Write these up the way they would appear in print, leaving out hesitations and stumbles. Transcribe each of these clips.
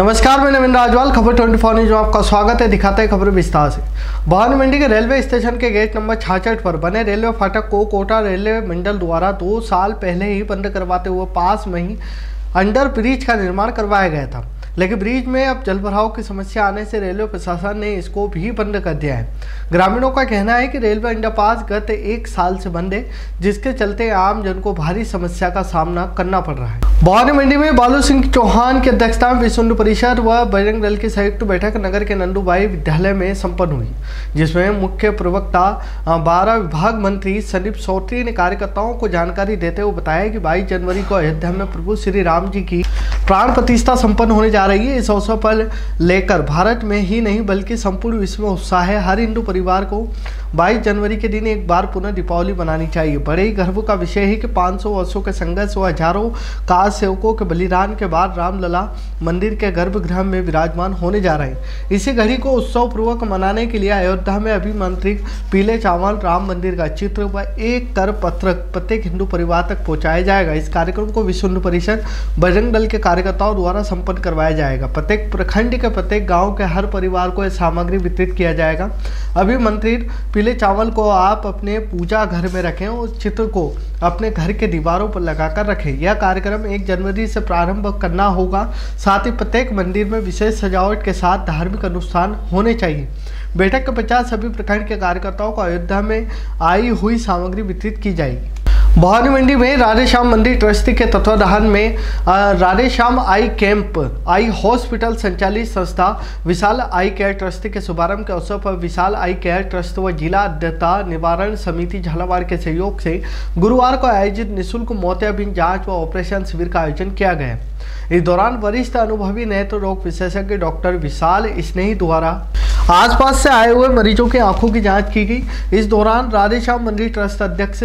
नमस्कार, मैं नवीन राजवाल, खबर 24 न्यूज में आपका स्वागत है। दिखाते हैं खबर विस्तार से। भवानी मंडी के रेलवे स्टेशन के गेट नंबर 66 पर बने रेलवे फाटक को कोटा रेलवे मंडल द्वारा 2 साल पहले ही बंद करवाते हुए पास में ही अंडर ब्रिज का निर्माण करवाया गया था, लेकिन ब्रिज में अब जलभराव की समस्या आने से रेलवे प्रशासन ने इसको भी बंद कर दिया है। ग्रामीणों का कहना है कि रेलवे अंडरपास गत 1 साल से बंद है, जिसके चलते आम जन को भारी समस्या का सामना करना पड़ रहा है। भवानी मंडी में बालू सिंह चौहान की अध्यक्षता में विश्व हिंदू परिषद व बजरंग दल की संयुक्त बैठक नगर के नंदूबाई विद्यालय में संपन्न हुई, जिसमें मुख्य प्रवक्ता 12 विभाग मंत्री संदीप सौत्री ने कार्यकर्ताओं को जानकारी देते हुए बताया कि 22 जनवरी को अयोध्या में प्रभु श्री राम जी की प्राण प्रतिष्ठा संपन्न होने जा रही है। इस अवसर पर लेकर भारत में ही नहीं बल्कि संपूर्ण विश्व में उत्साह है। हर हिंदू परिवार को 22 जनवरी के दिन एक बार पुनः दीपावली मनानी चाहिए। बड़े ही गर्व का विषय है कि 500 वर्षों के संघर्ष व हजारों काज सेवकों के बलिदान के बाद रामलला मंदिर के गर्भगृह में विराजमान होने जा रहे हैं। इसी घड़ी को उत्सव पूर्वक मनाने के लिए अयोध्या में अभिमंत्रित पीले चावल राम मंदिर का चित्र व एक कर पत्र प्रत्येक हिंदू परिवार तक पहुंचाया जाएगा। इस कार्यक्रम को विश्व हिंदू परिषद बजरंग दल के कार्यकर्ताओं द्वारा संपन्न करवाया जाएगा। प्रत्येक प्रखंड के प्रत्येक गांव के हर परिवार को यह सामग्री वितरित किया जाएगा। अभिमंत्रित पीले चावल को आप अपने पूजा घर में रखें और उस चित्र को अपने घर के दीवारों पर लगाकर रखें। यह कार्यक्रम 1 जनवरी से प्रारंभ करना होगा। साथ ही प्रत्येक मंदिर में विशेष सजावट के साथ धार्मिक अनुष्ठान होने चाहिए। बैठक के पश्चात सभी प्रखंड के कार्यकर्ताओं को अयोध्या में आई हुई सामग्री वितरित की जाएगी। भवानी मंडी में राधे श्याम मंदिर ट्रस्टी के तत्वाधान में राधे श्याम आई कैंप आई हॉस्पिटल संचालित संस्था विशाल आई केयर ट्रस्ट के शुभारंभ के अवसर पर विशाल आई केयर ट्रस्ट व जिला दत्ता निवारण समिति झालावाड़ के सहयोग से गुरुवार को आयोजित निःशुल्क मोतियाबिंद जांच व ऑपरेशन शिविर का आयोजन किया गया। इस दौरान वरिष्ठ अनुभवी नेत्र रोग विशेषज्ञ डॉक्टर विशाल स्नेही द्वारा आसपास से आए हुए मरीजों की आंखों की जाँच की गई। इस दौरान राधे श्याम मंदिर ट्रस्ट अध्यक्ष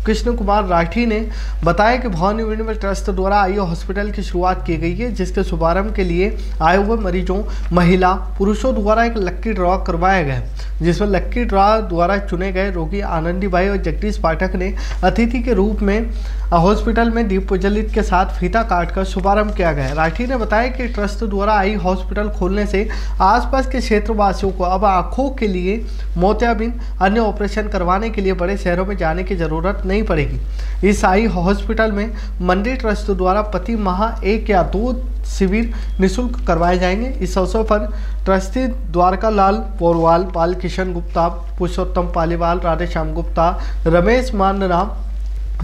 कृष्ण कुमार राठी ने बताया कि भवानी मंडी में ट्रस्ट द्वारा आई हॉस्पिटल की शुरुआत की गई है, जिसके शुभारंभ के लिए आए हुए मरीजों महिला पुरुषों द्वारा एक लक्की ड्रॉ करवाया गया, जिसमें लक्की ड्रॉ द्वारा चुने गए रोगी आनंदीबाई और जगदीश पाठक ने अतिथि के रूप में हॉस्पिटल में दीप प्रज्वलित के साथ फीता काटकर शुभारंभ किया गया। राठी ने बताया कि ट्रस्ट द्वारा आई हॉस्पिटल खोलने से आसपास के क्षेत्रवासियों को अब आंखों के लिए मोतियाबिंद अन्य ऑपरेशन करवाने के लिए बड़े शहरों में जाने की जरूरत नहीं पड़ेगी। इस आई हॉस्पिटल में मंदिर ट्रस्ट द्वारा प्रति माह 1 या 2 शिविर निःशुल्क करवाए जाएंगे। इस अवसर पर ट्रस्टी द्वारका लाल पोरवाल, बाल किशन गुप्ता, पुरुषोत्तम पालीवाल, राधे श्याम गुप्ता, रमेश मानराम,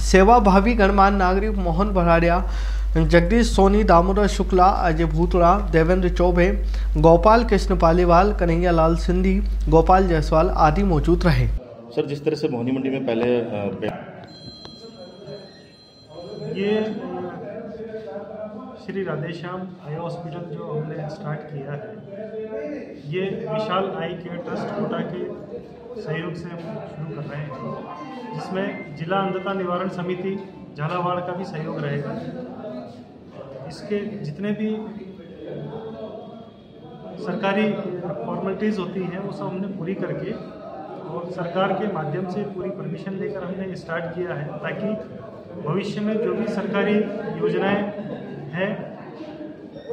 सेवा भावी गणमान्य नागरिक मोहन भराड़िया, जगदीश सोनी, दामोदर शुक्ला, अजय भूतड़ा, देवेंद्र चौबे, गोपाल कृष्ण पालीवाल, कन्हैया लाल सिंधी, गोपाल जायसवाल आदि मौजूद रहे। सर, जिस तरह से भवानी मंडी में पहले ये श्री राधे श्याम आई हॉस्पिटल जो हमने स्टार्ट किया है, ये विशाल आई केयर ट्रस्ट कोटा के सहयोग से हम शुरू कर रहे हैं, जिसमें जिला अंधता निवारण समिति झालावाड़ का भी सहयोग रहेगा। इसके जितने भी सरकारी फॉर्मेलिटीज़ होती हैं वो सब हमने पूरी करके और सरकार के माध्यम से पूरी परमिशन लेकर हमने स्टार्ट किया है, ताकि भविष्य में जो भी सरकारी योजनाएं हैं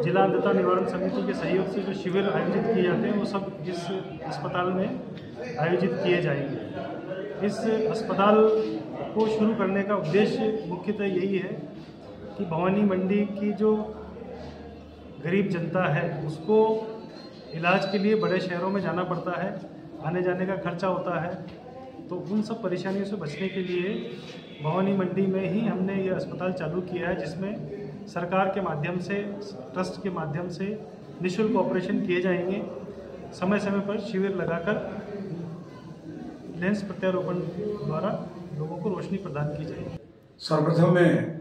जिला अंधता निवारण समिति के सहयोग से जो शिविर आयोजित किए जाते हैं वो सब इस अस्पताल में आयोजित किए जाएंगे। इस अस्पताल को शुरू करने का उद्देश्य मुख्यतः यही है कि भवानी मंडी की जो गरीब जनता है उसको इलाज के लिए बड़े शहरों में जाना पड़ता है, आने जाने का खर्चा होता है, तो उन सब परेशानियों से बचने के लिए भवानी मंडी में ही हमने ये अस्पताल चालू किया है, जिसमें सरकार के माध्यम से ट्रस्ट के माध्यम से निःशुल्क ऑपरेशन किए जाएंगे। समय समय पर शिविर लगाकर लेंस प्रत्यारोपण द्वारा लोगों को रोशनी प्रदान की जाएगी। सर्वप्रथम में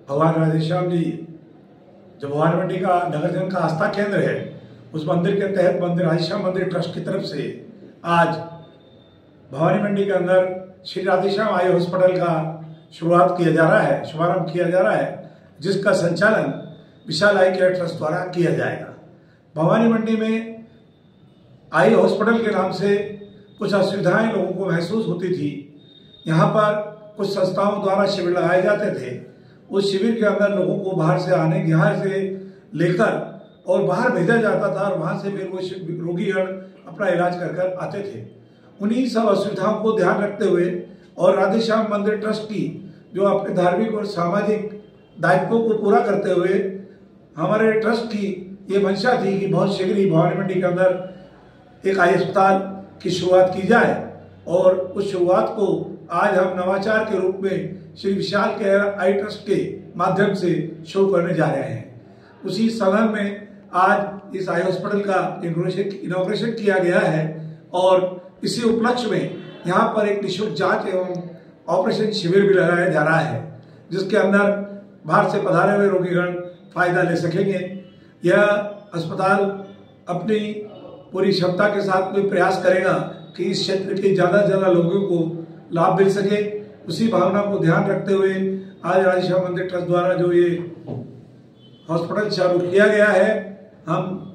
भगवान राधे श्याम जी जो भवानी मंडी का नगर जन का आस्था केंद्र है, उस मंदिर के तहत मंदिर राधे श्याम मंदिर ट्रस्ट की तरफ से आज भवानी मंडी के अंदर श्री राधे श्याम आई हॉस्पिटल का शुरुआत किया जा रहा है, शुभारंभ किया जा रहा है, जिसका संचालन विशाल आई केयर ट्रस्ट द्वारा किया जाएगा। भवानी मंडी में आई हॉस्पिटल के नाम से कुछ असुविधाएं लोगों को महसूस होती थी। यहाँ पर कुछ संस्थाओं द्वारा शिविर लगाए जाते थे। उस शिविर के अंदर लोगों को बाहर से आने, यहाँ से लेकर और बाहर भेजा जाता था और वहाँ से फिर वो रोगीगण अपना इलाज कर आते थे। उन्हीं सब असुविधाओं को ध्यान रखते हुए और राधे श्याम मंदिर ट्रस्ट की जो अपने धार्मिक और सामाजिक दायित्वों को पूरा करते हुए हमारे ट्रस्ट की ये मंशा थी कि बहुत शीघ्र ही भवानी मंडी के अंदर एक आई अस्पताल की शुरुआत की जाए और उस शुरुआत को आज हम नवाचार के रूप में Shri Vishal care I trust के माध्यम से शुरू करने जा रहे हैं। उसी संदर्भ में आज इस आई हॉस्पिटल का इनॉग्रेशन किया गया है और इसी उपलक्ष्य में यहाँ पर एक निःशुल्क जांच एवं ऑपरेशन शिविर भी लगाया जा रहा है, जिसके अंदर बाहर से पधारे हुए रोगीगण फायदा ले सकेंगे। यह अस्पताल अपनी पूरी क्षमता के साथ में प्रयास करेगा कि इस क्षेत्र के ज़्यादा से ज़्यादा लोगों को लाभ मिल सके। उसी भावना को ध्यान रखते हुए आज राधे श्याम मंदिर ट्रस्ट द्वारा जो ये हॉस्पिटल चालू किया गया है, हम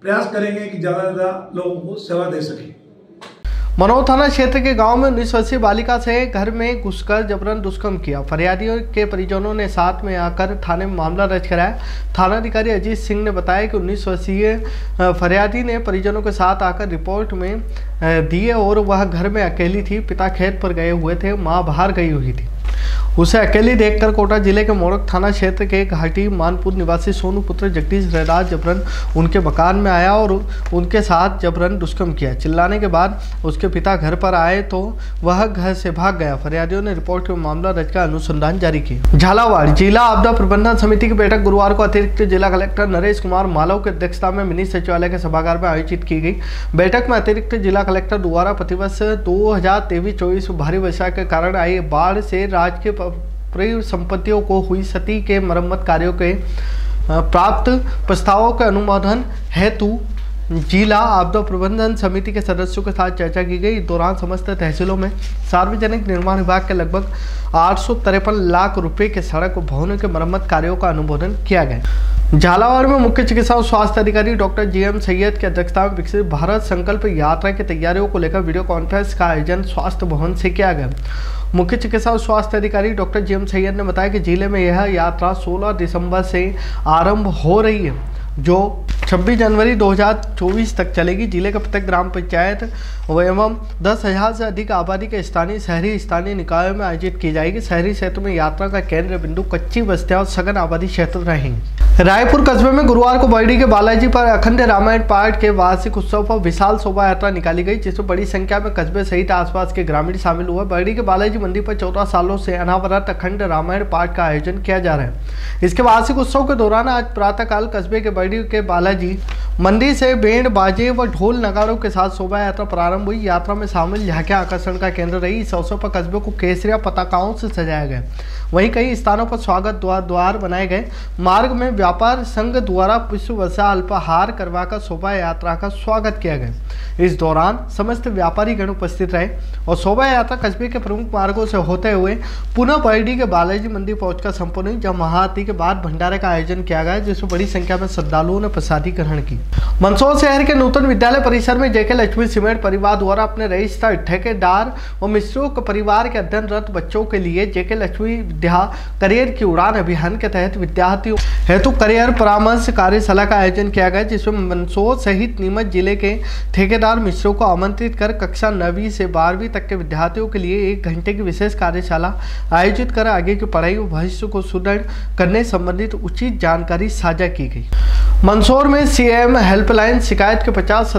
प्रयास करेंगे कि ज़्यादा से ज़्यादा लोगों को सेवा दे सकें। मनोर थाना क्षेत्र के गांव में 19 वर्षीय बालिका से घर में घुसकर जबरन दुष्कर्म किया। फरियादियों के परिजनों ने साथ में आकर थाने में मामला दर्ज कराया। थानाधिकारी अजीत सिंह ने बताया कि 19 वर्षीय फरियादी ने परिजनों के साथ आकर रिपोर्ट में दिए और वह घर में अकेली थी। पिता खेत पर गए हुए थे, मां बाहर गई हुई थी। उसे अकेली देखकर कोटा जिले के मोड़क थाना क्षेत्र के घाटी मानपुर निवासी सोनू पुत्र जगदीश रैदास जबरन उनके मकान में आया और उनके साथ जबरन दुष्कर्म किया। चिल्लाने के बाद उसके पिता घर पर आए तो वह घर से भाग गया। फरियादियों ने रिपोर्ट में मामला दर्ज कर अनुसंधान जारी किया। झालावाड़ जिला आपदा प्रबंधन समिति की बैठक गुरुवार को अतिरिक्त जिला कलेक्टर नरेश कुमार मालव की अध्यक्षता में मिनी सचिवालय के सभागार में आयोजित की गई। बैठक में अतिरिक्त जिला कलेक्टर द्वारा प्रतिवर्ष 2023-24 भारी वर्षा के कारण आई बाढ़ से राज्य के परिसंपत्तियों को हुई क्षति के मरम्मत कार्यों के प्राप्त प्रस्तावों के अनुमोदन हेतु जिला आपदा प्रबंधन समिति के सदस्यों के साथ चर्चा की गई। इस दौरान समस्त तहसीलों में सार्वजनिक निर्माण विभाग के लगभग 853 लाख रुपए के सड़क और भवनों के मरम्मत कार्यों का अनुमोदन किया गया। झालावाड़ में मुख्य चिकित्सा और स्वास्थ्य अधिकारी डॉक्टर GM सैयद की अध्यक्षता में विकसित भारत संकल्प यात्रा की तैयारियों को लेकर वीडियो कॉन्फ्रेंस का आयोजन स्वास्थ्य भवन से किया गया। मुख्य चिकित्सा और स्वास्थ्य अधिकारी डॉक्टर GM सैयद ने बताया कि जिले में यह यात्रा 16 दिसंबर से आरंभ हो रही है, जो 26 जनवरी 2024 तक चलेगी। जिले के प्रत्येक ग्राम पंचायत एवं 10,000 से अधिक आबादी के स्थानीय निकायों में आयोजित की जाएगी। शहरी क्षेत्र में यात्रा का केंद्र बिंदु कच्ची बस्तियां और सघन आबादी क्षेत्र रहेंगे। रायपुर कस्बे में गुरुवार को बरडी के बालाजी पर अखंड रामायण पाठ के वार्षिक उत्सव पर विशाल शोभा यात्रा निकाली गई, जिसमें बड़ी संख्या में कस्बे सहित आसपास के ग्रामीण शामिल हुए। बरडी के बालाजी मंदिर पर 14 सालों से अनावरत अखंड रामायण पाठ का आयोजन किया जा रहा है। इसके वार्षिक उत्सव के दौरान आज प्रातःकाल कस्बे के बरडी के बालाजी मंदिर से बैंड बाजे व ढोल नगाड़ों के साथ शोभा यात्रा प्रारंभ हुई। यात्रा में शामिल झांकियां आकर्षण का केंद्र रही। इस अवसर पर कस्बे को केसरिया पताकाओं से सजाया गया। वहीं कई स्थानों पर स्वागत द्वार बनाए गए। मार्ग में व्यापार संघ द्वारा पुष्प वर्षा अल्पाहार करवाकर शोभा यात्रा का स्वागत किया गया। इस दौरान समस्त व्यापारी गण उपस्थित रहे और शोभा यात्रा कस्बे के प्रमुख मार्गों से होते हुए पुनः बरडी के बालाजी मंदिर पहुंचकर संपन्न हुई, जब महाआरती के बाद भंडारे का आयोजन किया गया, जिसमें बड़ी संख्या में श्रद्धालुओं ने प्रसादी ग्रहण की। मंदसौर शहर के नूतन विद्यालय परिसर में JK लक्ष्मी सीमेंट परिवार द्वारा अपने रजिस्टर ठेकेदार और मिश्रों के परिवार के अध्ययनरत बच्चों के लिए JK लक्ष्मी विद्या करियर की उड़ान अभियान के तहत विद्यार्थियों हेतु करियर परामर्श कार्यशाला का आयोजन किया गया, जिसमें मंदसौर सहित नीमच जिले के ठेकेदार मिश्रों को आमंत्रित कर कक्षा 9वीं से 12वीं तक के विद्यार्थियों के लिए 1 घंटे की विशेष कार्यशाला आयोजित कर आगे की पढ़ाई और भविष्य को सुदृढ़ करने संबंधित उचित जानकारी साझा की गई। मंदसौर में CM हेल्पलाइन शिकायत के 50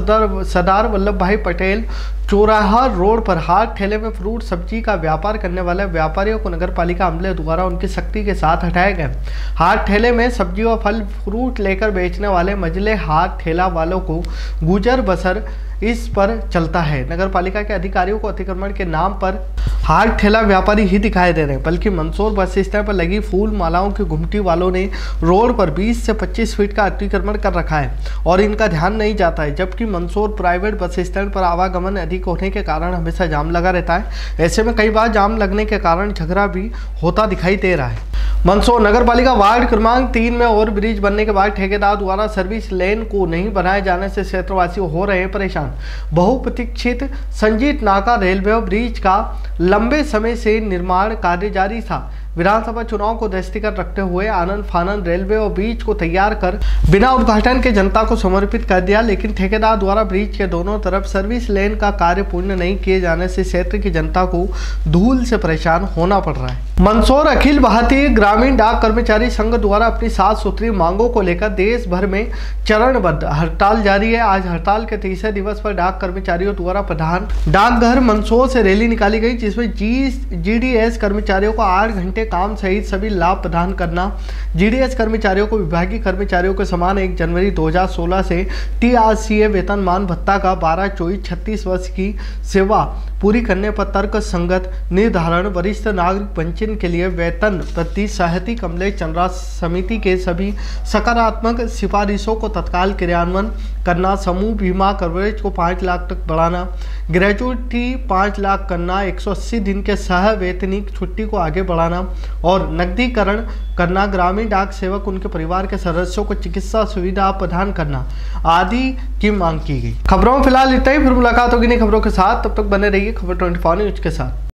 सरदार वल्लभ भाई पटेल चौराहा रोड पर हाट ठेले में फ्रूट सब्जी का व्यापार करने वाले व्यापारियों को नगर पालिका अमले द्वारा उनकी सख्ती के साथ हटाया गया। हाट ठेले में सब्जी और फल फ्रूट लेकर बेचने वाले मजले हाट ठेला वालों को गुजर बसर इस पर चलता है। नगर पालिका के अधिकारियों को अतिक्रमण के नाम पर हाट ठेला व्यापारी ही दिखाई दे रहे हैं, बल्कि मंदसौर बस स्टैंड पर लगी फूल मालाओं की घुमटी वालों ने रोड पर 20 से 25 फीट का अतिक्रमण कर रखा है और इनका ध्यान नहीं जाता है। जबकि मंदसौर प्राइवेट बस स्टैंड पर आवागमन अधिक होने के कारण हमेशा जाम लगा रहता है। ऐसे में कई बार जाम लगने के कारण झगड़ा भी होता दिखाई दे रहा है। मंदसौर नगर पालिका वार्ड क्रमांक 3 में ओवर ब्रिज बनने के बाद ठेकेदार द्वारा सर्विस लेन को नहीं बनाए जाने से क्षेत्रवासी हो रहे हैं परेशान। बहुप्रतीक्षित संजीत नाका रेलवे ब्रिज का लंबे समय से निर्माण कार्य जारी था, विधानसभा चुनाव को दृष्टिगत रखते हुए आनंद फानंद रेलवे और ब्रिज को तैयार कर बिना उद्घाटन के जनता को समर्पित कर दिया, लेकिन ठेकेदार द्वारा ब्रिज के दोनों तरफ सर्विस लेन का कार्य पूर्ण नहीं किए जाने से क्षेत्र की जनता को धूल से परेशान होना पड़ रहा है। मंदसौर अखिल भारतीय ग्रामीण डाक कर्मचारी संघ द्वारा अपनी 7 सूत्रीय मांगों को लेकर देश भर में चरणबद्ध हड़ताल जारी है। आज हड़ताल के तीसरे दिवस पर डाक कर्मचारियों द्वारा प्रधान डाकघर मंदसौर से रैली निकाली गई, जिसमें जीडीएस कर्मचारियों को 8 घंटे काम सहित सभी लाभ प्रदान करना, जीडीएस कर्मचारियों को विभागीय कर्मचारियों के समान 1 जनवरी 2016 से टीआरसीए वेतनमान भत्ता का 12-24-36 वर्ष की सेवा पूरी करने पर तर्क संगत निर्धारण, वरिष्ठ नागरिक पेंशन के लिए वेतन प्रति सहती कमलेश चंद्रा समिति के सभी सकारात्मक सिफारिशों को तत्काल क्रियान्वयन करना, समूह बीमा कवरेज को 5 लाख तक बढ़ाना, ग्रेजुएटी 5 लाख करना, 180 दिन के सह वेतनिक छुट्टी को आगे बढ़ाना और नकदीकरण करना, ग्रामीण डाक सेवक उनके परिवार के सदस्यों को चिकित्सा सुविधा प्रदान करना आदि की मांग की गई। खबरों में फिलहाल इतना ही, फिर मुलाकात होगी नई खबरों के साथ। तब तक बने रहिए खबर 24 न्यूज के साथ।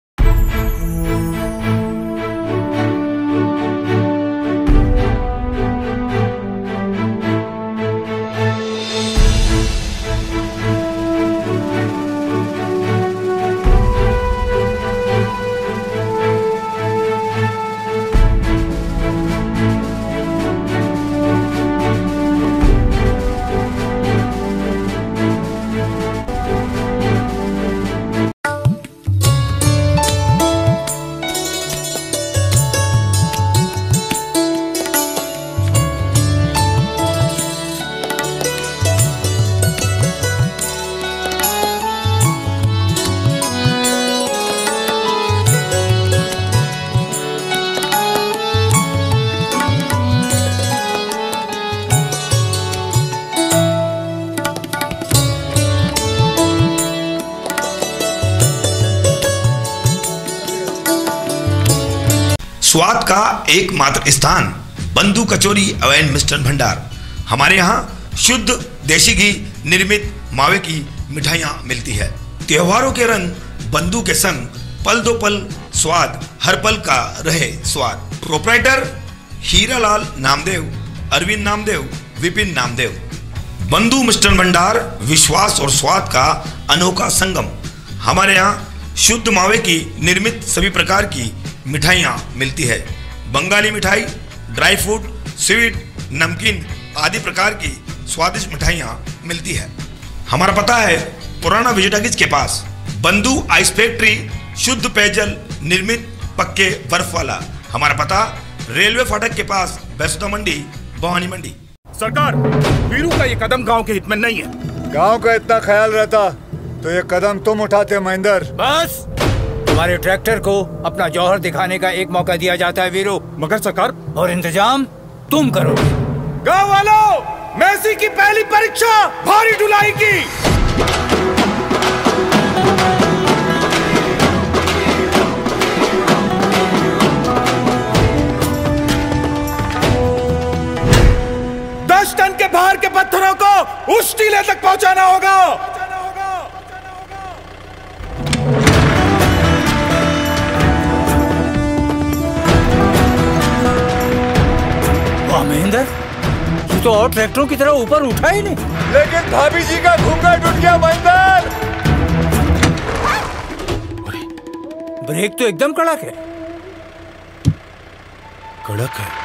स्वाद का एकमात्र स्थान बंधु कचौरी एवं मिष्ठान भंडार। हमारे यहाँ शुद्ध देशी घी निर्मित मावे की मिठाइयाँ मिलती है। त्योहारों के रंग बंधु के संग पल दो पल स्वाद, हर पल का रहे स्वाद। प्रोप्राइटर हीरालाल नामदेव, अरविंद नामदेव, विपिन नामदेव। बंधु मिष्ठान भंडार विश्वास और स्वाद का अनोखा संगम। हमारे यहाँ शुद्ध मावे की निर्मित सभी प्रकार की मिठाइयाँ मिलती है। बंगाली मिठाई, ड्राई फ्रूट, स्वीट, नमकीन आदि प्रकार की स्वादिष्ट मिठाइयाँ मिलती है। हमारा पता है पुराना विजयटागिज के पास, बंधु आइस फैक्ट्री, शुद्ध पेयजल निर्मित पक्के बर्फ वाला। हमारा पता रेलवे फाटक के पास, बैसुदा मंडी, भवानी मंडी। सरकार, वीरू का ये कदम गांव के हित में नहीं है। गांव का इतना ख्याल रहता तो ये कदम तुम उठाते महेंद्र। बस तुम्हारे ट्रैक्टर को अपना जौहर दिखाने का एक मौका दिया जाता है वीरू। मगर सरकार, और इंतजाम तुम करोगे। गांव वालों, मेसी की पहली परीक्षा भारी ढुलाई की। टन के भार के पत्थरों को उस टीले तक पहुंचाना होगा। वाह महेंद्र, तू तो और ट्रैक्टरों की तरह ऊपर उठा ही नहीं। लेकिन भाभी जी का घूंघट उठ गया महेंद्र। ब्रेक तो एकदम कड़क है। कड़क है।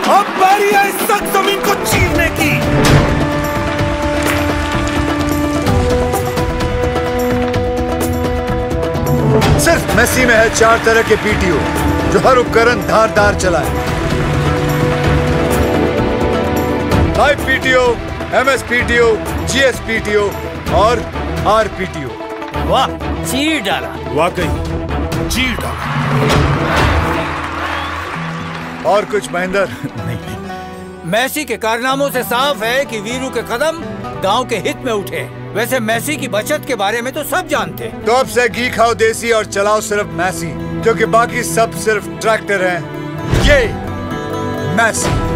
अब बारी है इस सख्त जमीन को चीरने की। सिर्फ मेसी में है 4 तरह के पीटीओ जो हर उपकरण धारदार चलाए। Live PTO, MS PTO, GS PTO और आर पीटीओ। वाह, चीर डाला। वाकई चीर डाला। और कुछ महेंद्र? नहीं। मेसी के कारनामों से साफ है कि वीरू के कदम गांव के हित में उठे। वैसे मेसी की बचत के बारे में तो सब जानते। तो अब से घी खाओ देसी और चलाओ सिर्फ मेसी, क्योंकि बाकी सब सिर्फ ट्रैक्टर हैं। ये मेसी।